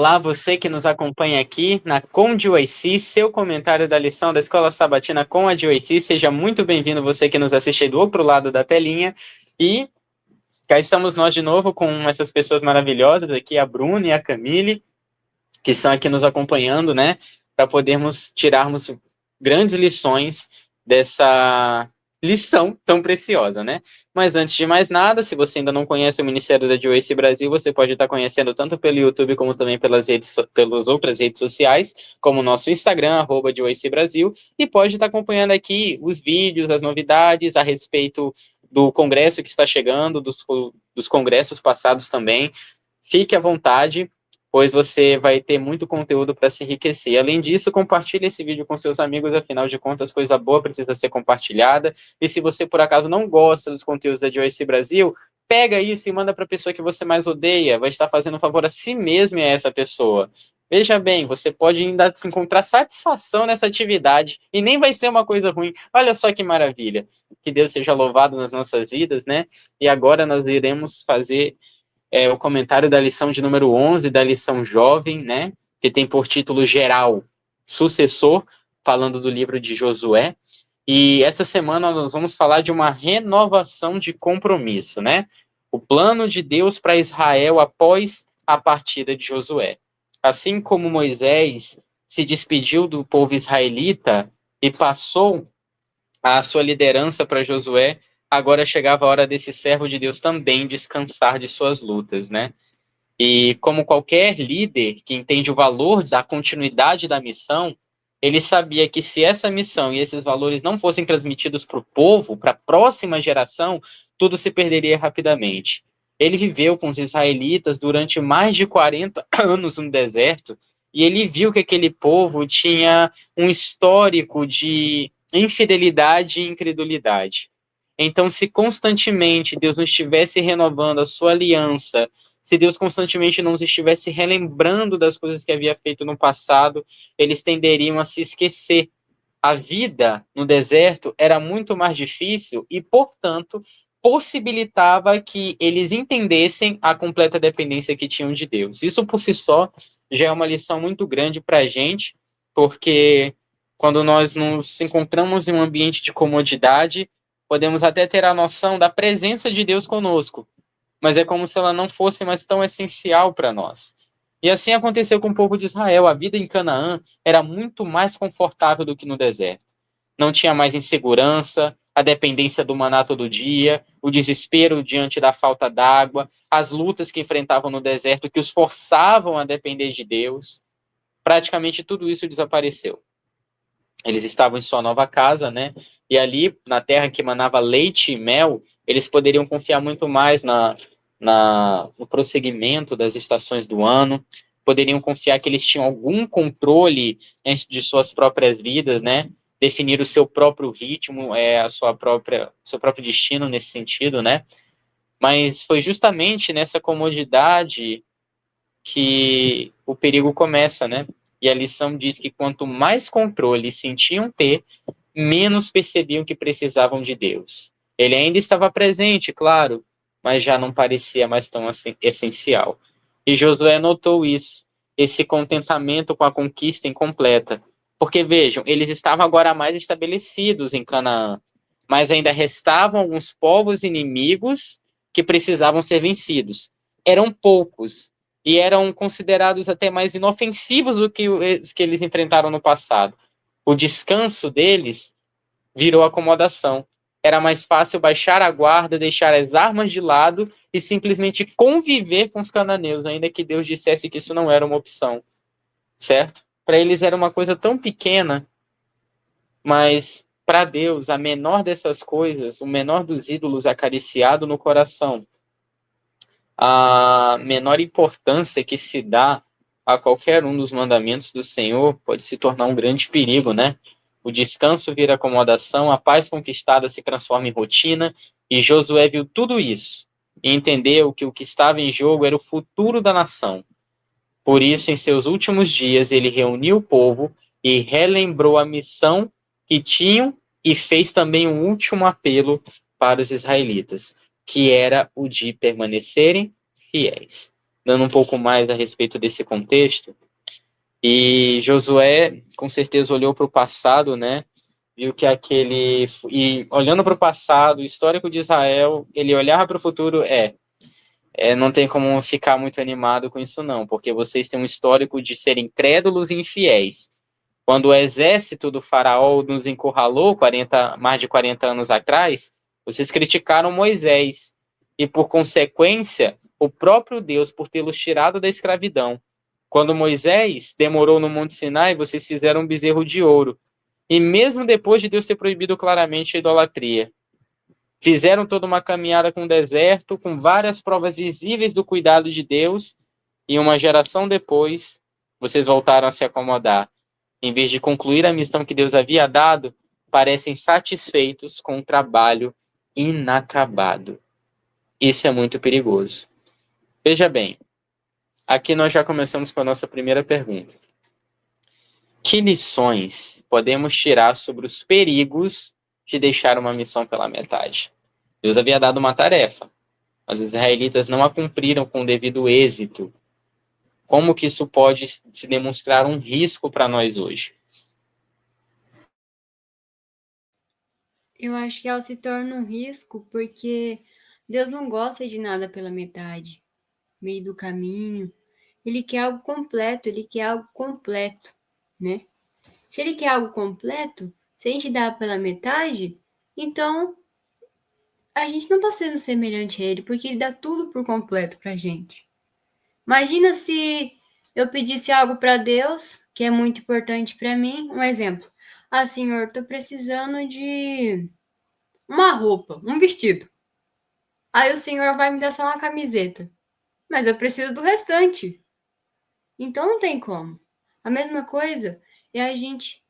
Olá, você que nos acompanha aqui na Com de UIC, seu comentário da lição da Escola Sabatina com a de UIC. Seja muito bem-vindo, você que nos assiste aí do outro lado da telinha. E cá estamos nós de novo com essas pessoas maravilhosas aqui, a Bruna e a Camille, que estão aqui nos acompanhando, né, para podermos tirarmos grandes lições dessa lição tão preciosa, né? Mas antes de mais nada, se você ainda não conhece o Ministério da Joyce Brasil, você pode estar conhecendo tanto pelo YouTube como também pelas outras redes sociais, como o nosso Instagram, @Joyce Brasil, e pode estar acompanhando aqui os vídeos, as novidades a respeito do congresso que está chegando, dos congressos passados também. Fique à vontade, pois você vai ter muito conteúdo para se enriquecer. Além disso, compartilhe esse vídeo com seus amigos, afinal de contas, coisa boa precisa ser compartilhada. E se você, por acaso, não gosta dos conteúdos da Joyce Brasil, pega isso e manda para a pessoa que você mais odeia. Vai estar fazendo um favor a si mesmo e a essa pessoa. Veja bem, você pode ainda encontrar satisfação nessa atividade e nem vai ser uma coisa ruim. Olha só que maravilha. Que Deus seja louvado nas nossas vidas, né? E agora nós iremos fazer o comentário da lição de número 11, da lição jovem, né, que tem por título geral Sucessor, falando do livro de Josué. E essa semana nós vamos falar de uma renovação de compromisso, né? O plano de Deus para Israel após a partida de Josué. Assim como Moisés se despediu do povo israelita e passou a sua liderança para Josué, agora chegava a hora desse servo de Deus também descansar de suas lutas, né? E como qualquer líder que entende o valor da continuidade da missão, ele sabia que se essa missão e esses valores não fossem transmitidos para o povo, para a próxima geração, tudo se perderia rapidamente. Ele viveu com os israelitas durante mais de 40 anos no deserto e ele viu que aquele povo tinha um histórico de infidelidade e incredulidade. Então, se constantemente Deus não estivesse renovando a sua aliança, se Deus constantemente não os estivesse relembrando das coisas que havia feito no passado, eles tenderiam a se esquecer. A vida no deserto era muito mais difícil e, portanto, possibilitava que eles entendessem a completa dependência que tinham de Deus. Isso, por si só, já é uma lição muito grande para a gente, porque quando nós nos encontramos em um ambiente de comodidade, podemos até ter a noção da presença de Deus conosco, mas é como se ela não fosse mais tão essencial para nós. E assim aconteceu com o povo de Israel. A vida em Canaã era muito mais confortável do que no deserto. Não tinha mais insegurança, a dependência do maná todo dia, o desespero diante da falta d'água, as lutas que enfrentavam no deserto que os forçavam a depender de Deus. Praticamente tudo isso desapareceu. Eles estavam em sua nova casa, né? E ali, na terra que manava leite e mel, eles poderiam confiar muito mais no prosseguimento das estações do ano, poderiam confiar que eles tinham algum controle de suas próprias vidas, né? Definir o seu próprio ritmo, seu próprio destino nesse sentido, né? Mas foi justamente nessa comodidade que o perigo começa, né? E a lição diz que quanto mais controle sentiam ter, menos percebiam que precisavam de Deus. Ele ainda estava presente, claro, mas já não parecia mais tão assim, essencial. E Josué notou isso, esse contentamento com a conquista incompleta. Porque vejam, eles estavam agora mais estabelecidos em Canaã, mas ainda restavam alguns povos inimigos que precisavam ser vencidos. Eram poucos e eram considerados até mais inofensivos do que os que eles enfrentaram no passado. O descanso deles virou acomodação. Era mais fácil baixar a guarda, deixar as armas de lado e simplesmente conviver com os cananeus, ainda que Deus dissesse que isso não era uma opção, certo? Para eles era uma coisa tão pequena, mas para Deus, a menor dessas coisas, o menor dos ídolos acariciado no coração, a menor importância que se dá a qualquer um dos mandamentos do Senhor pode se tornar um grande perigo, né? O descanso vira acomodação, a paz conquistada se transforma em rotina, e Josué viu tudo isso e entendeu que o que estava em jogo era o futuro da nação. Por isso, em seus últimos dias, ele reuniu o povo e relembrou a missão que tinham e fez também um último apelo para os israelitas, que era o de permanecerem fiéis. dando um pouco mais a respeito desse contexto. E Josué, com certeza, olhou para o passado, né? Viu que aquele. E olhando para o passado, o histórico de Israel, ele olhava para o futuro, não tem como ficar muito animado com isso, não, porque vocês têm um histórico de serem crédulos e infiéis. Quando o exército do faraó nos encurralou mais de 40 anos atrás, vocês criticaram Moisés e, por consequência, o próprio Deus por tê-los tirado da escravidão. Quando Moisés demorou no Monte Sinai, vocês fizeram um bezerro de ouro. E mesmo depois de Deus ter proibido claramente a idolatria, fizeram toda uma caminhada com o deserto, com várias provas visíveis do cuidado de Deus, e uma geração depois, vocês voltaram a se acomodar. Em vez de concluir a missão que Deus havia dado, parecem satisfeitos com um trabalho inacabado. Isso é muito perigoso. Veja bem, aqui nós já começamos com a nossa primeira pergunta. Que lições podemos tirar sobre os perigos de deixar uma missão pela metade? Deus havia dado uma tarefa, mas os israelitas não a cumpriram com o devido êxito. Como que isso pode se demonstrar um risco para nós hoje? Eu acho que ela se torna um risco porque Deus não gosta de nada pela metade, meio do caminho. Ele quer algo completo, ele quer algo completo, né? Se ele quer algo completo, se a gente dá pela metade, então a gente não está sendo semelhante a ele, porque ele dá tudo por completo pra gente. Imagina se eu pedisse algo para Deus, que é muito importante para mim. Um exemplo. Ah, Senhor, estou precisando de uma roupa, um vestido. Aí o Senhor vai me dar só uma camiseta. Mas eu preciso do restante. Então não tem como. A mesma coisa é a gente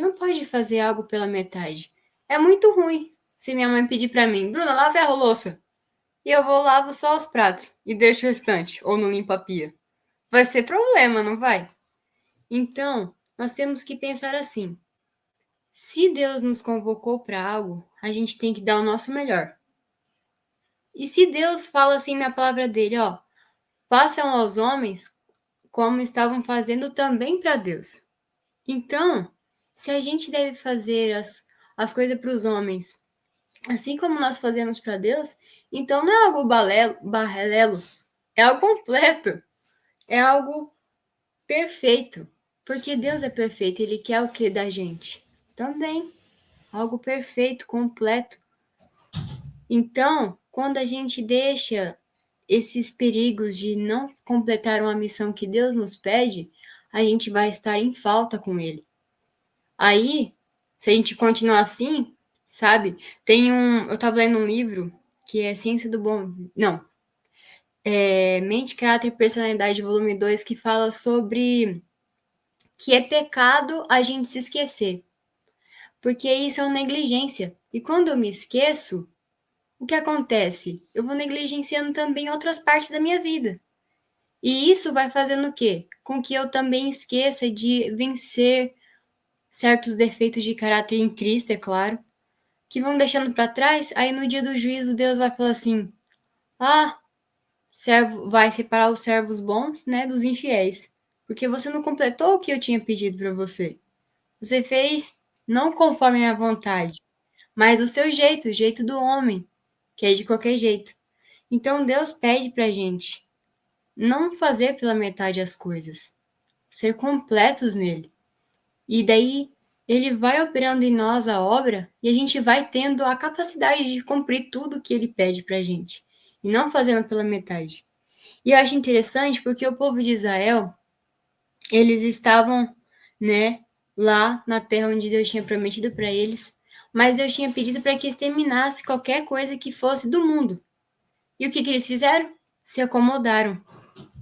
não pode fazer algo pela metade. É muito ruim se minha mãe pedir para mim, Bruna, lave a louça. E eu vou lavo só os pratos e deixo o restante, ou não limpo a pia. Vai ser problema, não vai? Então, nós temos que pensar assim: se Deus nos convocou para algo, a gente tem que dar o nosso melhor. E se Deus fala assim na palavra dele, ó, façam aos homens como estavam fazendo também para Deus. Então, se a gente deve fazer as coisas para os homens, assim como nós fazemos para Deus, então não é algo barrelelo, é algo completo, é algo perfeito. Porque Deus é perfeito, Ele quer o que da gente? Também, algo perfeito, completo. Então, quando a gente deixa esses perigos de não completar uma missão que Deus nos pede, a gente vai estar em falta com Ele. Aí, se a gente continuar assim, sabe? Eu tava lendo um livro que é Ciência do Bom, não, Mente, Caráter e Personalidade, volume 2, que fala sobre que é pecado a gente se esquecer, porque isso é uma negligência. E quando eu me esqueço, o que acontece? Eu vou negligenciando também outras partes da minha vida. E isso vai fazendo o quê? Com que eu também esqueça de vencer certos defeitos de caráter em Cristo, é claro, que vão deixando para trás, aí no dia do juízo Deus vai falar assim: "Ah, servo vai separar os servos bons, né, dos infiéis, porque você não completou o que eu tinha pedido para você. Você fez não conforme a minha vontade, mas do seu jeito, o jeito do homem, que é de qualquer jeito." Então Deus pede pra gente não fazer pela metade as coisas, ser completos nele. E daí ele vai operando em nós a obra e a gente vai tendo a capacidade de cumprir tudo que ele pede pra gente, e não fazendo pela metade. E eu acho interessante porque o povo de Israel, eles estavam, né, lá na terra onde Deus tinha prometido para eles, mas Deus tinha pedido para que exterminasse qualquer coisa que fosse do mundo. E o que eles fizeram? Se acomodaram.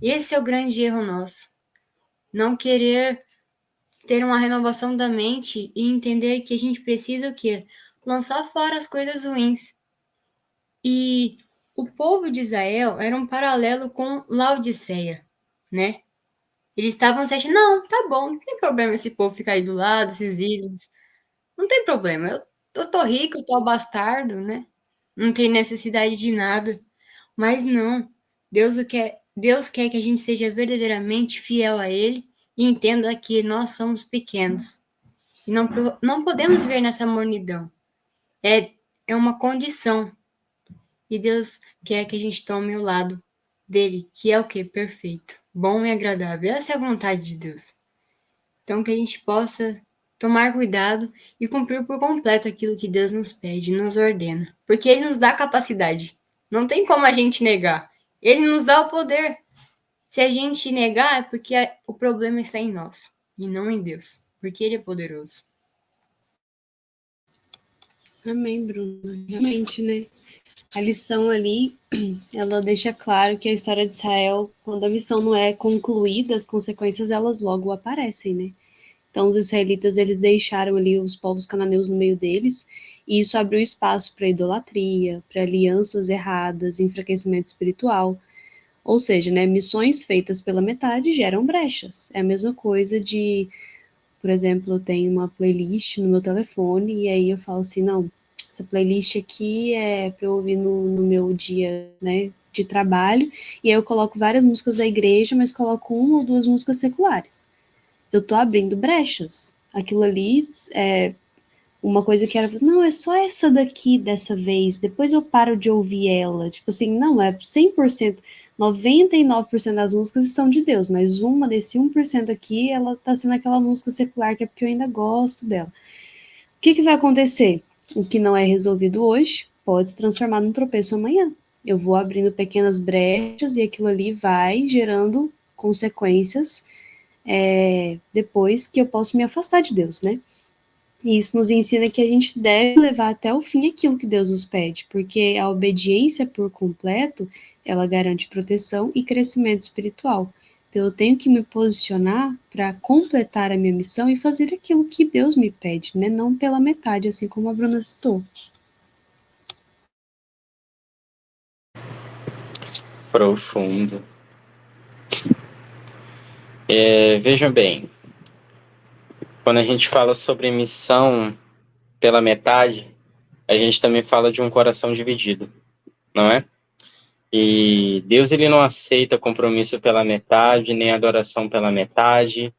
Esse é o grande erro nosso. Não querer ter uma renovação da mente e entender que a gente precisa o quê? Lançar fora as coisas ruins. E o povo de Israel era um paralelo com Laodiceia, né? Eles estavam se achando, não, tá bom, não tem problema esse povo ficar aí do lado, esses ídolos. Não tem problema, eu tô rico, eu tô abastardo, né? Não tem necessidade de nada. Mas não, Deus o quer Deus quer que a gente seja verdadeiramente fiel a Ele e entenda que nós somos pequenos. E não podemos viver nessa mornidão. É uma condição. E Deus quer que a gente tome o lado dele, que é o quê? Perfeito, bom e agradável. Essa é a vontade de Deus. Então, que a gente possa tomar cuidado e cumprir por completo aquilo que Deus nos pede, nos ordena. Porque Ele nos dá capacidade. Não tem como a gente negar. Ele nos dá o poder. Se a gente negar, é porque o problema está em nós e não em Deus. Porque Ele é poderoso. Amém, Bruno. Realmente, né? A lição ali, ela deixa claro que a história de Israel, quando a missão não é concluída, as consequências elas logo aparecem, né? Então os israelitas eles deixaram ali os povos cananeus no meio deles, e isso abriu espaço para idolatria, para alianças erradas, enfraquecimento espiritual. Ou seja, né, missões feitas pela metade geram brechas. É a mesma coisa de, por exemplo, eu tenho uma playlist no meu telefone e aí eu falo assim, não, essa playlist aqui é para eu ouvir no meu dia, né, de trabalho, e aí eu coloco várias músicas da igreja, mas coloco uma ou duas músicas seculares. Eu tô abrindo brechas. Aquilo ali é uma coisa que era, não, é só essa daqui dessa vez, depois eu paro de ouvir ela. Tipo assim, não, é 100%, 99% das músicas são de Deus, mas uma desse 1% aqui, ela tá sendo aquela música secular que é porque eu ainda gosto dela. O que vai acontecer? O que não é resolvido hoje pode se transformar num tropeço amanhã. Eu vou abrindo pequenas brechas e aquilo ali vai gerando consequências depois que eu posso me afastar de Deus, né? E isso nos ensina que a gente deve levar até o fim aquilo que Deus nos pede, porque a obediência por completo, ela garante proteção e crescimento espiritual. Então eu tenho que me posicionar para completar a minha missão e fazer aquilo que Deus me pede, né? Não pela metade, assim como a Bruna citou. Profundo. Vejam bem, quando a gente fala sobre missão pela metade, a gente também fala de um coração dividido, não é? E Deus ele não aceita compromisso pela metade, nem adoração pela metade,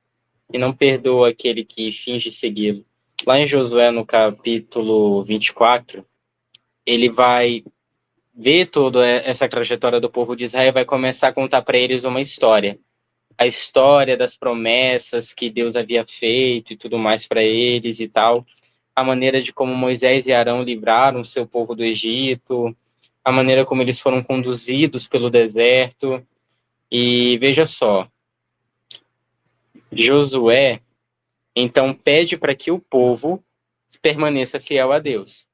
e não perdoa aquele que finge segui-lo. Lá em Josué, no capítulo 24, ele vai ver toda essa trajetória do povo de Israel e vai começar a contar para eles uma história. A história das promessas que Deus havia feito e tudo mais para eles e tal. A maneira de como Moisés e Arão livraram o seu povo do Egito, a maneira como eles foram conduzidos pelo deserto. E veja só, Josué então pede para que o povo permaneça fiel a Deus.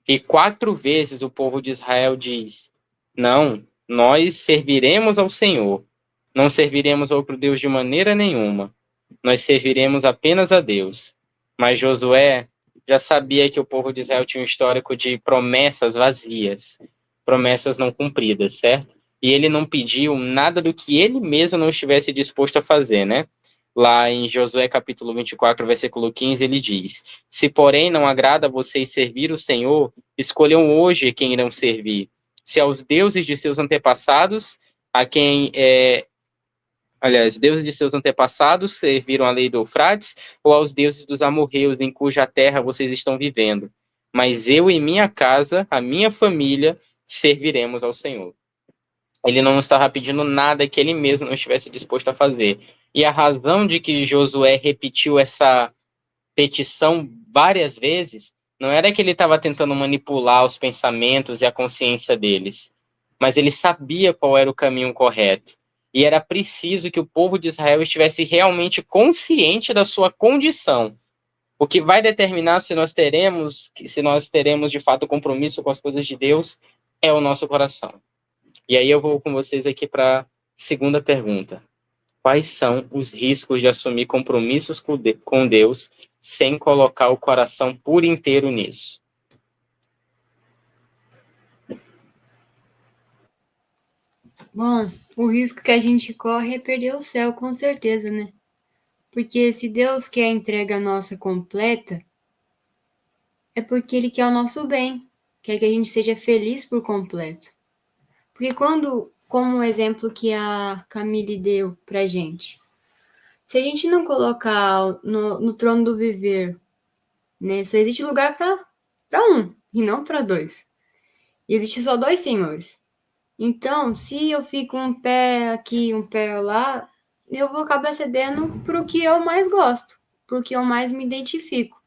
E 4 vezes o povo de Israel diz: não, nós serviremos ao Senhor. Não serviremos a outro Deus de maneira nenhuma. Nós serviremos apenas a Deus. Mas Josué já sabia que o povo de Israel tinha um histórico de promessas vazias, promessas não cumpridas, certo? E ele não pediu nada do que ele mesmo não estivesse disposto a fazer, né? Lá em Josué capítulo 24, versículo 15, ele diz: se porém não agrada a vocês servir o Senhor, escolham hoje quem irão servir. Se aos deuses de seus antepassados, a quem aliás, deuses de seus antepassados serviram a lei do Eufrates, ou aos deuses dos amorreus em cuja terra vocês estão vivendo. Mas eu e minha casa, a minha família, serviremos ao Senhor. Ele não estava pedindo nada que ele mesmo não estivesse disposto a fazer. E a razão de que Josué repetiu essa petição várias vezes não era que ele estava tentando manipular os pensamentos e a consciência deles, mas ele sabia qual era o caminho correto. E era preciso que o povo de Israel estivesse realmente consciente da sua condição. O que vai determinar se nós teremos de fato compromisso com as coisas de Deus, é o nosso coração. E aí eu vou com vocês aqui para a segunda pergunta. Quais são os riscos de assumir compromissos com Deus sem colocar o coração por inteiro nisso? Bom, o risco que a gente corre é perder o céu, com certeza, né? Porque se Deus quer a entrega nossa completa, é porque Ele quer o nosso bem, quer que a gente seja feliz por completo. Porque quando como o exemplo que a Camille deu pra gente. Se a gente não colocar no trono do viver, né, só existe lugar para um e não para dois. E existe só dois senhores. Então, se eu fico um pé aqui, um pé lá, eu vou acabar cedendo pro que eu mais gosto, pro que eu mais me identifico.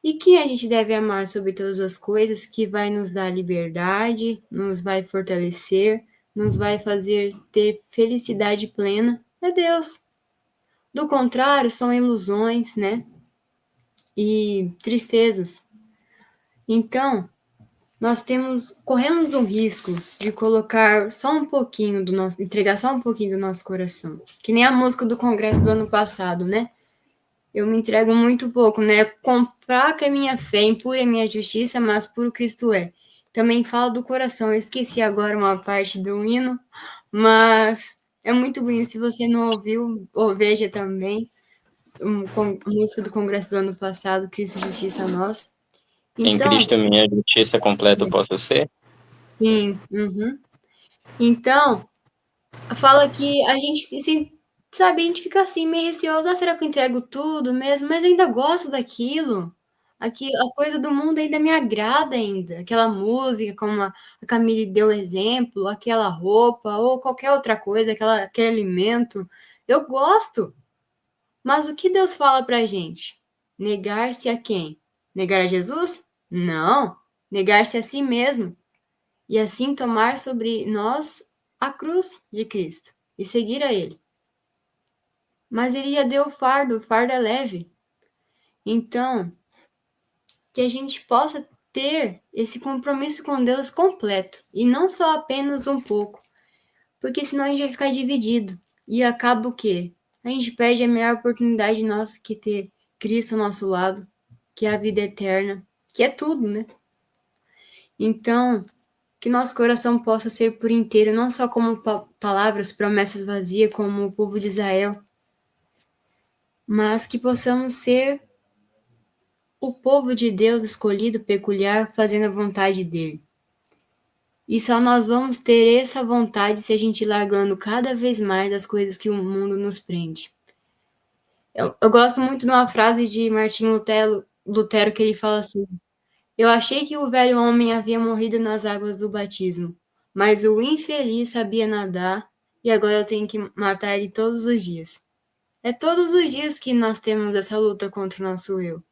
E quem a gente deve amar sobre todas as coisas, que vai nos dar liberdade, nos vai fortalecer, nos vai fazer ter felicidade plena, é Deus. Do contrário, são ilusões, né? E tristezas. Então, corremos um risco de colocar só um pouquinho do nosso, entregar só um pouquinho do nosso coração. Que nem a música do Congresso do ano passado, né? Eu me entrego muito pouco, né? Comprar que a minha fé, impura a minha justiça, mas puro Cristo é. Também fala do coração. Eu esqueci agora uma parte do hino, mas é muito bonito. Se você não ouviu, ou veja também a música do Congresso do ano passado, Cristo Justiça Nossa. Em Então, Cristo minha justiça completa posso ser? sim. Então, fala que a gente, assim, sabe, a gente fica assim, meio receoso, será que eu entrego tudo mesmo? Mas eu ainda gosto daquilo. Aqui, as coisas do mundo ainda me agrada ainda. Aquela música, como a Camille deu exemplo, aquela roupa, ou qualquer outra coisa, aquele alimento. Eu gosto. Mas o que Deus fala pra gente? Negar-se a quem? Negar a Jesus? Não. Negar-se a si mesmo. E assim tomar sobre nós a cruz de Cristo e seguir a Ele. Mas Ele já deu o fardo é leve. Então, que a gente possa ter esse compromisso com Deus completo e não só apenas um pouco, porque senão a gente vai ficar dividido e acaba o quê? A gente perde a melhor oportunidade nossa que é ter Cristo ao nosso lado, que é a vida eterna, que é tudo, né? Então, que nosso coração possa ser por inteiro, não só como palavras, promessas vazias, como o povo de Israel, mas que possamos ser o povo de Deus escolhido, peculiar, fazendo a vontade dele. E só nós vamos ter essa vontade se a gente ir largando cada vez mais as coisas que o mundo nos prende. Eu gosto muito de uma frase de Martinho Lutero que ele fala assim: eu achei que o velho homem havia morrido nas águas do batismo, mas o infeliz sabia nadar e agora eu tenho que matar ele todos os dias. É todos os dias que nós temos essa luta contra o nosso eu.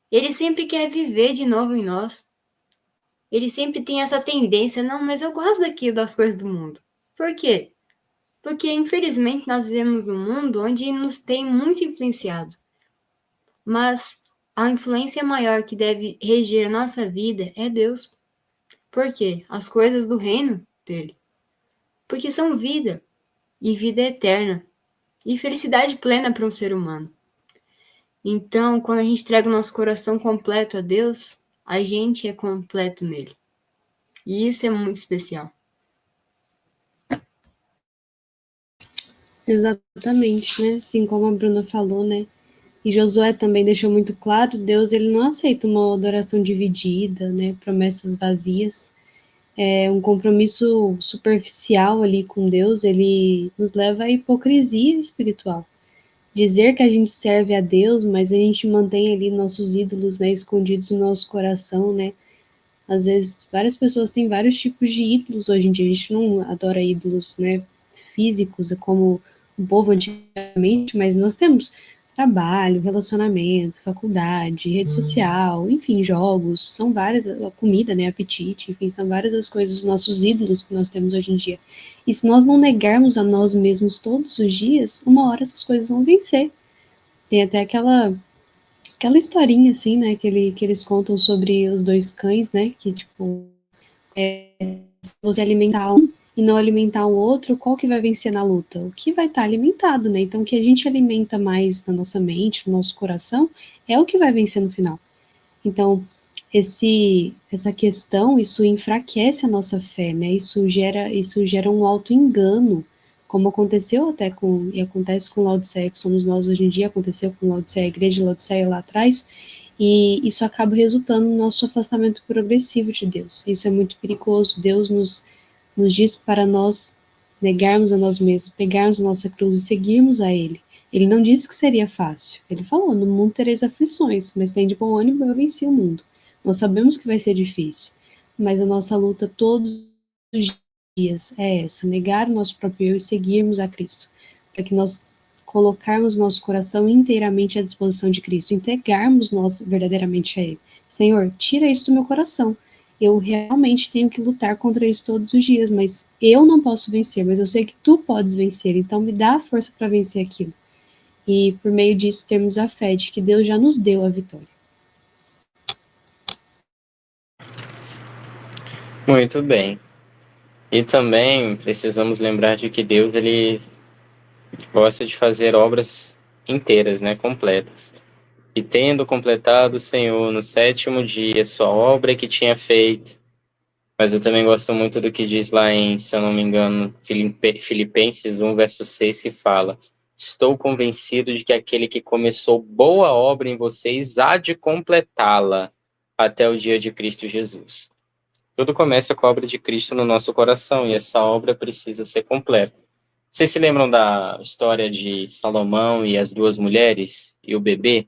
Ele sempre quer viver de novo em nós. Ele sempre tem essa tendência, não, mas eu gosto daquilo das coisas do mundo. Por quê? Porque, infelizmente, nós vivemos num mundo onde nos tem muito influenciado. Mas a influência maior que deve reger a nossa vida é Deus. Por quê? As coisas do reino dele. Porque são vida, e vida eterna, e felicidade plena para um ser humano. Então, quando a gente entrega o nosso coração completo a Deus, a gente é completo nele. E isso é muito especial. Exatamente, né? Assim como a Bruna falou, né? E Josué também deixou muito claro, Deus ele não aceita uma adoração dividida, né? Promessas vazias. É um compromisso superficial ali com Deus, ele nos leva à hipocrisia espiritual. Dizer que a gente serve a Deus, mas a gente mantém ali nossos ídolos, né, escondidos no nosso coração, né? Às vezes, várias pessoas têm vários tipos de ídolos hoje em dia. A gente não adora ídolos, né, físicos, como o povo antigamente, mas nós temos trabalho, relacionamento, faculdade, rede social, enfim, jogos, são várias, a comida, né, apetite, enfim, são várias as coisas, os nossos ídolos que nós temos hoje em dia. E se nós não negarmos a nós mesmos todos os dias, uma hora essas coisas vão vencer. Tem até aquela historinha, assim, né, que eles contam sobre os dois cães, né, que, tipo, se você alimentar um e não alimentar o outro, qual que vai vencer na luta? O que vai estar alimentado, né? Então, o que a gente alimenta mais na nossa mente, no nosso coração, é o que vai vencer no final. Então, essa questão, isso enfraquece a nossa fé, né? Isso gera um auto-engano, como aconteceu até e acontece com Laodiceia, que somos nós hoje em dia, aconteceu com Laodiceia, a igreja de Laodiceia lá atrás, e isso acaba resultando no nosso afastamento progressivo de Deus. Isso é muito perigoso. Deus nos diz para nós negarmos a nós mesmos, pegarmos a nossa cruz e seguirmos a Ele. Ele não disse que seria fácil. Ele falou, no mundo tereis aflições, mas tem de bom ânimo, eu venci o mundo. Nós sabemos que vai ser difícil, mas a nossa luta todos os dias é essa, negar o nosso próprio eu e seguirmos a Cristo, para que nós colocarmos nosso coração inteiramente à disposição de Cristo, entregarmos nós verdadeiramente a Ele. Senhor, tira isso do meu coração. Eu realmente tenho que lutar contra isso todos os dias, mas eu não posso vencer, mas eu sei que tu podes vencer, então me dá a força para vencer aquilo. E por meio disso termos a fé de que Deus já nos deu a vitória. Muito bem. E também precisamos lembrar de que Deus, ele gosta de fazer obras inteiras, né, completas. E tendo completado o Senhor no 7º dia sua obra que tinha feito. Mas eu também gosto muito do que diz lá em, se eu não me engano, Filipenses 1, verso 6, que fala: estou convencido de que aquele que começou boa obra em vocês há de completá-la até o dia de Cristo Jesus. Tudo começa com a obra de Cristo no nosso coração, e essa obra precisa ser completa. Vocês se lembram da história de Salomão e as 2 mulheres e o bebê?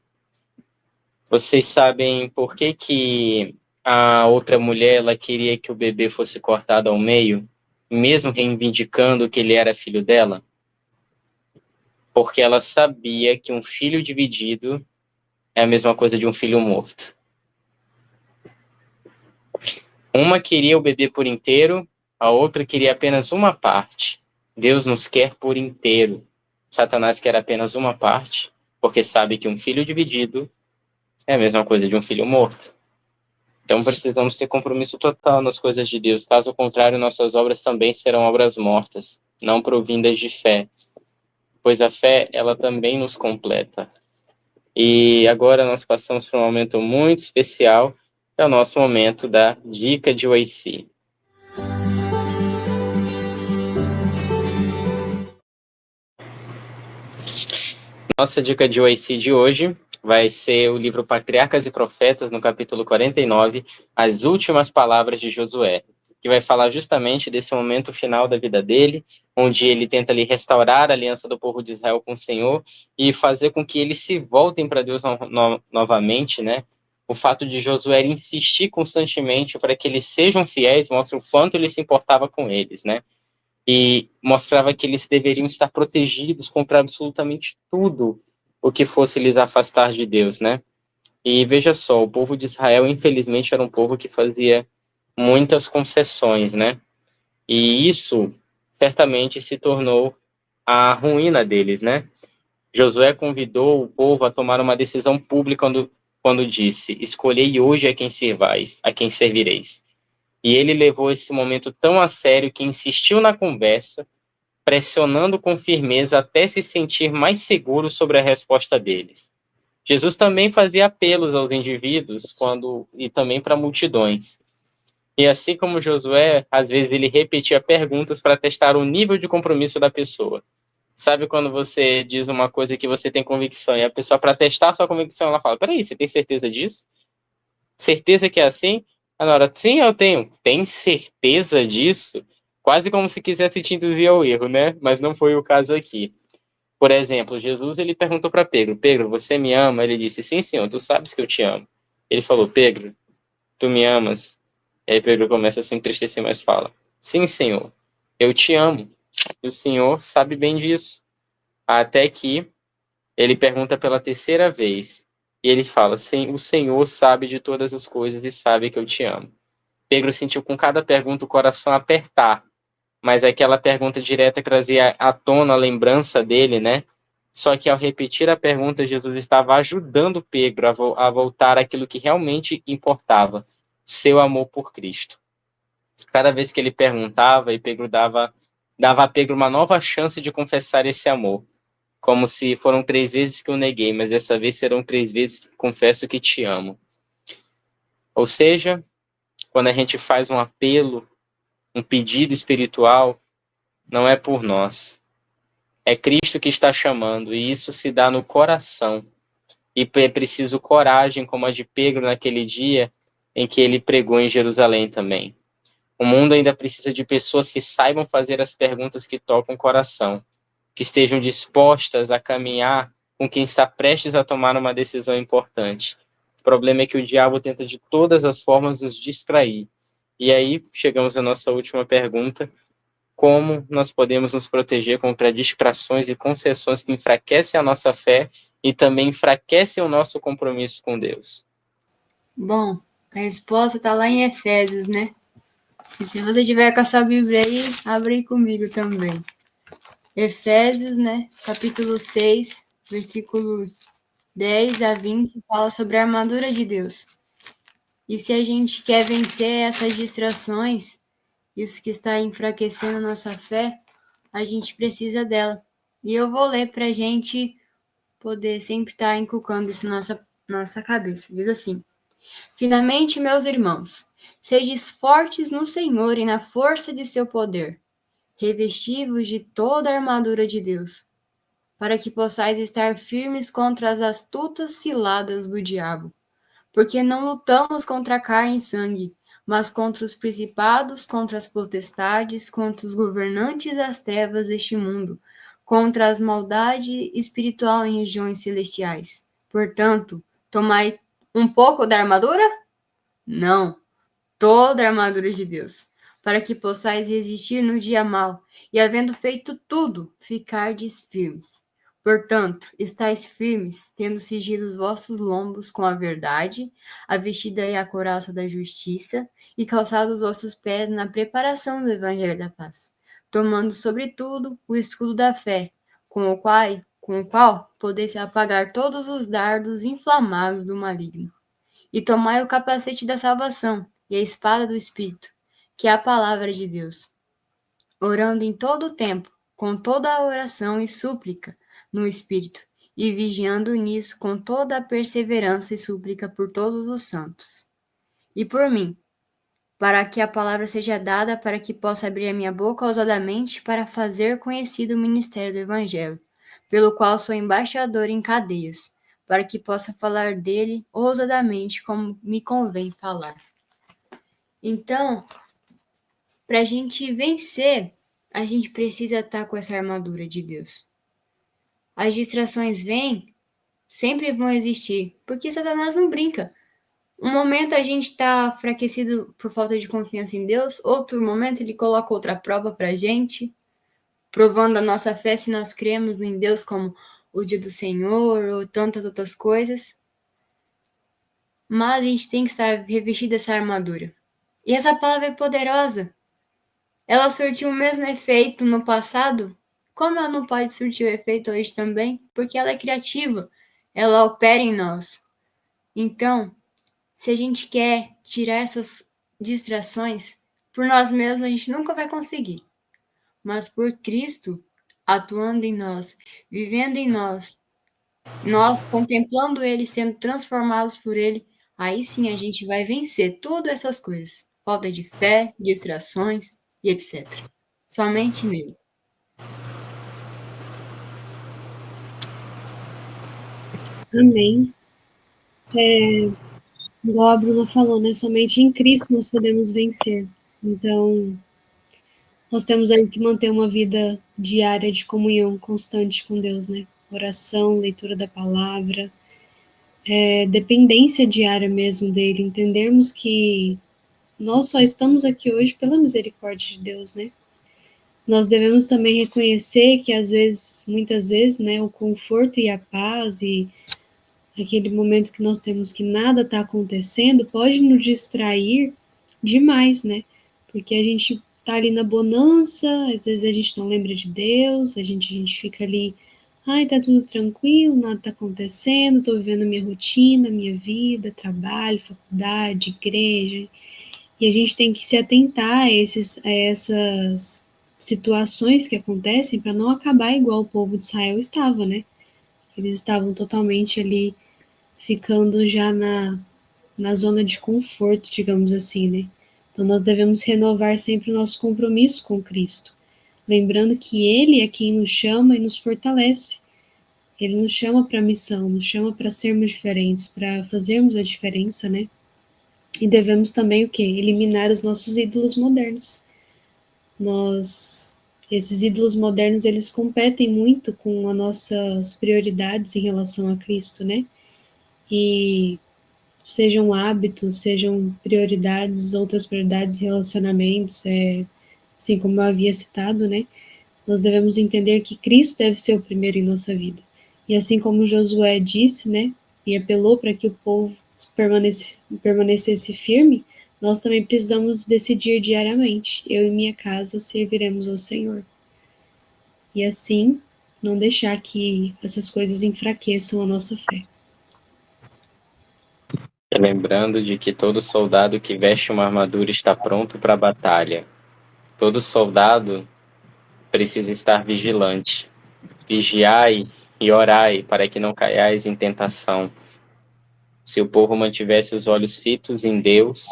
Vocês sabem por que a outra mulher ela queria que o bebê fosse cortado ao meio, mesmo reivindicando que ele era filho dela? Porque ela sabia que um filho dividido é a mesma coisa de um filho morto. Uma queria o bebê por inteiro, a outra queria apenas uma parte. Deus nos quer por inteiro. Satanás quer apenas uma parte, porque sabe que um filho dividido é a mesma coisa de um filho morto. Então precisamos ter compromisso total nas coisas de Deus. Caso contrário, nossas obras também serão obras mortas, não provindas de fé. Pois a fé, ela também nos completa. E agora nós passamos para um momento muito especial, que é o nosso momento da Dica de OIC. Nossa dica de OIC de hoje vai ser o livro Patriarcas e Profetas, no capítulo 49, As Últimas Palavras de Josué, que vai falar justamente desse momento final da vida dele, onde ele tenta ali restaurar a aliança do povo de Israel com o Senhor e fazer com que eles se voltem para Deus novamente, né? O fato de Josué insistir constantemente para que eles sejam fiéis mostra o quanto ele se importava com eles, né? E mostrava que eles deveriam estar protegidos contra absolutamente tudo o que fosse lhes afastar de Deus, né? E veja só, o povo de Israel, infelizmente, era um povo que fazia muitas concessões, né? E isso certamente se tornou a ruína deles, né? Josué convidou o povo a tomar uma decisão pública quando disse: escolhei hoje a quem servais, a quem servireis. E ele levou esse momento tão a sério que insistiu na conversa, pressionando com firmeza até se sentir mais seguro sobre a resposta deles. Jesus também fazia apelos aos indivíduos e também para multidões. E assim como Josué, às vezes ele repetia perguntas para testar o nível de compromisso da pessoa. Sabe quando você diz uma coisa que você tem convicção e a pessoa, para testar a sua convicção, ela fala: peraí, você tem certeza disso? Certeza que é assim? Na hora, sim, eu tenho. Tem certeza disso? Quase como se quisesse te induzir ao erro, né? Mas não foi o caso aqui. Por exemplo, Jesus, ele perguntou para Pedro: Pedro, você me ama? Ele disse: sim, Senhor, tu sabes que eu te amo. Ele falou: Pedro, tu me amas? E aí Pedro começa a se entristecer, mas fala: sim, Senhor, eu te amo. E o Senhor sabe bem disso. Até que ele pergunta pela terceira vez. E ele fala: sim, o Senhor sabe de todas as coisas e sabe que eu te amo. Pedro sentiu com cada pergunta o coração apertar. Mas aquela pergunta direta trazia à tona a lembrança dele, né? Só que ao repetir a pergunta, Jesus estava ajudando Pedro a voltar àquilo que realmente importava: seu amor por Cristo. Cada vez que ele perguntava, e Pedro dava a Pedro uma nova chance de confessar esse amor. Como se foram 3 vezes que eu neguei, mas dessa vez serão 3 vezes que confesso que te amo. Ou seja, quando a gente faz um apelo, um pedido espiritual, não é por nós. É Cristo que está chamando, e isso se dá no coração. E é preciso coragem, como a de Pedro naquele dia em que ele pregou em Jerusalém também. O mundo ainda precisa de pessoas que saibam fazer as perguntas que tocam o coração, que estejam dispostas a caminhar com quem está prestes a tomar uma decisão importante. O problema é que o diabo tenta de todas as formas nos distrair. E aí, chegamos à nossa última pergunta: como nós podemos nos proteger contra distrações e concessões que enfraquecem a nossa fé e também enfraquecem o nosso compromisso com Deus? Bom, a resposta está lá em Efésios, né? E se você tiver com a sua Bíblia aí, abre aí comigo também. Efésios, né? Capítulo 6, versículo 10 a 20, fala sobre a armadura de Deus. E se a gente quer vencer essas distrações, isso que está enfraquecendo a nossa fé, a gente precisa dela. E eu vou ler para a gente poder sempre estar inculcando isso na nossa cabeça. Diz assim: finalmente, meus irmãos, sedes fortes no Senhor e na força de seu poder. Revesti-vos de toda a armadura de Deus, para que possais estar firmes contra as astutas ciladas do diabo. Porque não lutamos contra carne e sangue, mas contra os principados, contra as potestades, contra os governantes das trevas deste mundo, contra as maldade espiritual em regiões celestiais. Portanto, tomai um pouco da armadura? Não, toda a armadura de Deus, para que possais resistir no dia mau, e havendo feito tudo, ficardes firmes. Portanto, estáis firmes, tendo cingido os vossos lombos com a verdade, a vestida e a couraça da justiça, e calçado os vossos pés na preparação do evangelho da paz, tomando sobretudo o escudo da fé, com o qual podeis apagar todos os dardos inflamados do maligno. E tomai o capacete da salvação e a espada do Espírito, que é a palavra de Deus, orando em todo o tempo, com toda a oração e súplica no Espírito, e vigiando nisso com toda a perseverança e súplica por todos os santos. E por mim, para que a palavra seja dada, para que possa abrir a minha boca ousadamente para fazer conhecido o ministério do Evangelho, pelo qual sou embaixador em cadeias, para que possa falar dele ousadamente como me convém falar. Então, para a gente vencer, a gente precisa estar com essa armadura de Deus. As distrações vêm, sempre vão existir, porque Satanás não brinca. Um momento a gente está enfraquecido por falta de confiança em Deus, outro momento ele coloca outra prova para a gente, provando a nossa fé se nós cremos em Deus como o dia do Senhor ou tantas outras coisas. Mas a gente tem que estar revestido dessa armadura. E essa palavra é poderosa. Ela surtiu o mesmo efeito no passado, como ela não pode surtir o efeito hoje também? Porque ela é criativa, ela opera em nós. Então, se a gente quer tirar essas distrações, por nós mesmos a gente nunca vai conseguir. Mas por Cristo atuando em nós, vivendo em nós, nós contemplando Ele, sendo transformados por Ele, aí sim a gente vai vencer todas essas coisas. Falta de fé, distrações e etc. Somente nele. Amém. Igual a Bruna falou, né? Somente em Cristo nós podemos vencer. Então, nós temos aí que manter uma vida diária de comunhão constante com Deus, né? Oração, leitura da palavra, dependência diária mesmo dele, entendermos que nós só estamos aqui hoje pela misericórdia de Deus, né? Nós devemos também reconhecer que às vezes, muitas vezes, né, o conforto e a paz e aquele momento que nós temos que nada está acontecendo pode nos distrair demais, né? Porque a gente tá ali na bonança, às vezes a gente não lembra de Deus, a gente fica ali, ai, tá tudo tranquilo, nada tá acontecendo, tô vivendo minha rotina, minha vida, trabalho, faculdade, igreja, e a gente tem que se atentar a essas situações que acontecem para não acabar igual o povo de Israel estava, né? Eles estavam totalmente ali ficando já na zona de conforto, digamos assim, né? Então nós devemos renovar sempre o nosso compromisso com Cristo, lembrando que Ele é quem nos chama e nos fortalece. Ele nos chama para a missão, nos chama para sermos diferentes, para fazermos a diferença, né? E devemos também o quê? Eliminar os nossos ídolos modernos. Esses ídolos modernos, eles competem muito com as nossas prioridades em relação a Cristo, né? E sejam hábitos, sejam prioridades, outras prioridades, relacionamentos, assim como eu havia citado, né? Nós devemos entender que Cristo deve ser o primeiro em nossa vida. E assim como Josué disse, né? E apelou para que o povo permanecesse firme, nós também precisamos decidir diariamente: eu e minha casa serviremos ao Senhor. E assim, não deixar que essas coisas enfraqueçam a nossa fé. E lembrando de que todo soldado que veste uma armadura está pronto para a batalha. Todo soldado precisa estar vigilante. Vigiai e orai para que não caiais em tentação. Se o povo mantivesse os olhos fitos em Deus,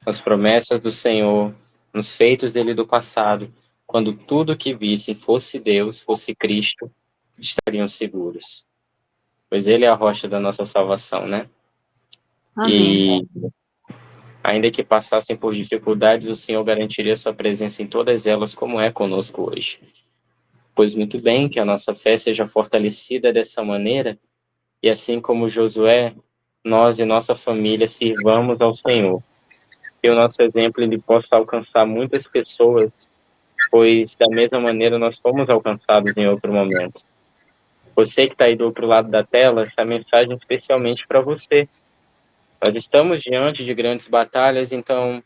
nas promessas do Senhor, nos feitos dele do passado, quando tudo que vissem fosse Deus, fosse Cristo, estariam seguros. Pois ele é a rocha da nossa salvação, né? Amém. E ainda que passassem por dificuldades, o Senhor garantiria sua presença em todas elas, como é conosco hoje. Pois muito bem que a nossa fé seja fortalecida dessa maneira, e assim como Josué, nós e nossa família sirvamos ao Senhor. Que o nosso exemplo ele possa alcançar muitas pessoas, pois da mesma maneira nós fomos alcançados em outro momento. Você que está aí do outro lado da tela, essa mensagem é especialmente para você. Nós estamos diante de grandes batalhas, então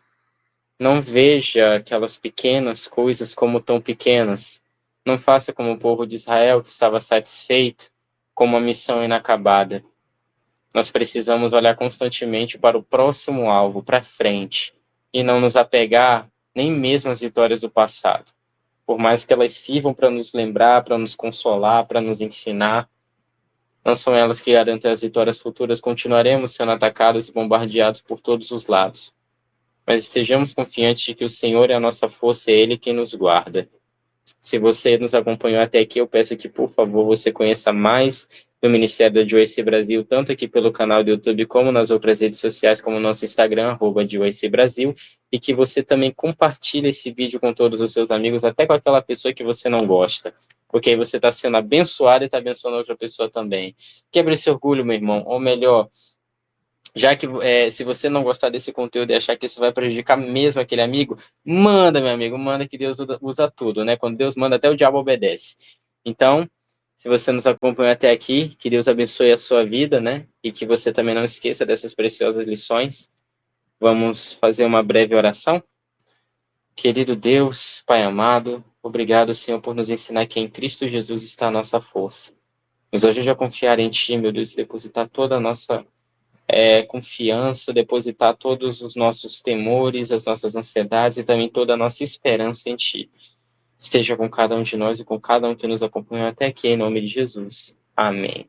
não veja aquelas pequenas coisas como tão pequenas. Não faça como o povo de Israel, que estava satisfeito com uma missão inacabada. Nós precisamos olhar constantemente para o próximo alvo, para frente, e não nos apegar nem mesmo às vitórias do passado. Por mais que elas sirvam para nos lembrar, para nos consolar, para nos ensinar, não são elas que garantem as vitórias futuras. Continuaremos sendo atacados e bombardeados por todos os lados. Mas estejamos confiantes de que o Senhor é a nossa força e é Ele quem nos guarda. Se você nos acompanhou até aqui, eu peço que, por favor, você conheça mais do Ministério da GYC Brasil, tanto aqui pelo canal do YouTube, como nas outras redes sociais, como o nosso Instagram, @GYC Brasil, e que você também compartilhe esse vídeo com todos os seus amigos, até com aquela pessoa que você não gosta, porque aí você está sendo abençoado e está abençoando outra pessoa também. Quebre esse orgulho, meu irmão, ou melhor, já que se você não gostar desse conteúdo e achar que isso vai prejudicar mesmo aquele amigo, manda, meu amigo, manda, que Deus usa tudo, né? Quando Deus manda, até o diabo obedece. Então, se você nos acompanhou até aqui, que Deus abençoe a sua vida, né? E que você também não esqueça dessas preciosas lições. Vamos fazer uma breve oração. Querido Deus, Pai amado, obrigado, Senhor, por nos ensinar que em Cristo Jesus está a nossa força. Nos ajude a confiar em Ti, meu Deus, e depositar toda a nossa confiança, depositar todos os nossos temores, as nossas ansiedades e também toda a nossa esperança em Ti. Esteja com cada um de nós e com cada um que nos acompanhou até aqui, em nome de Jesus. Amém.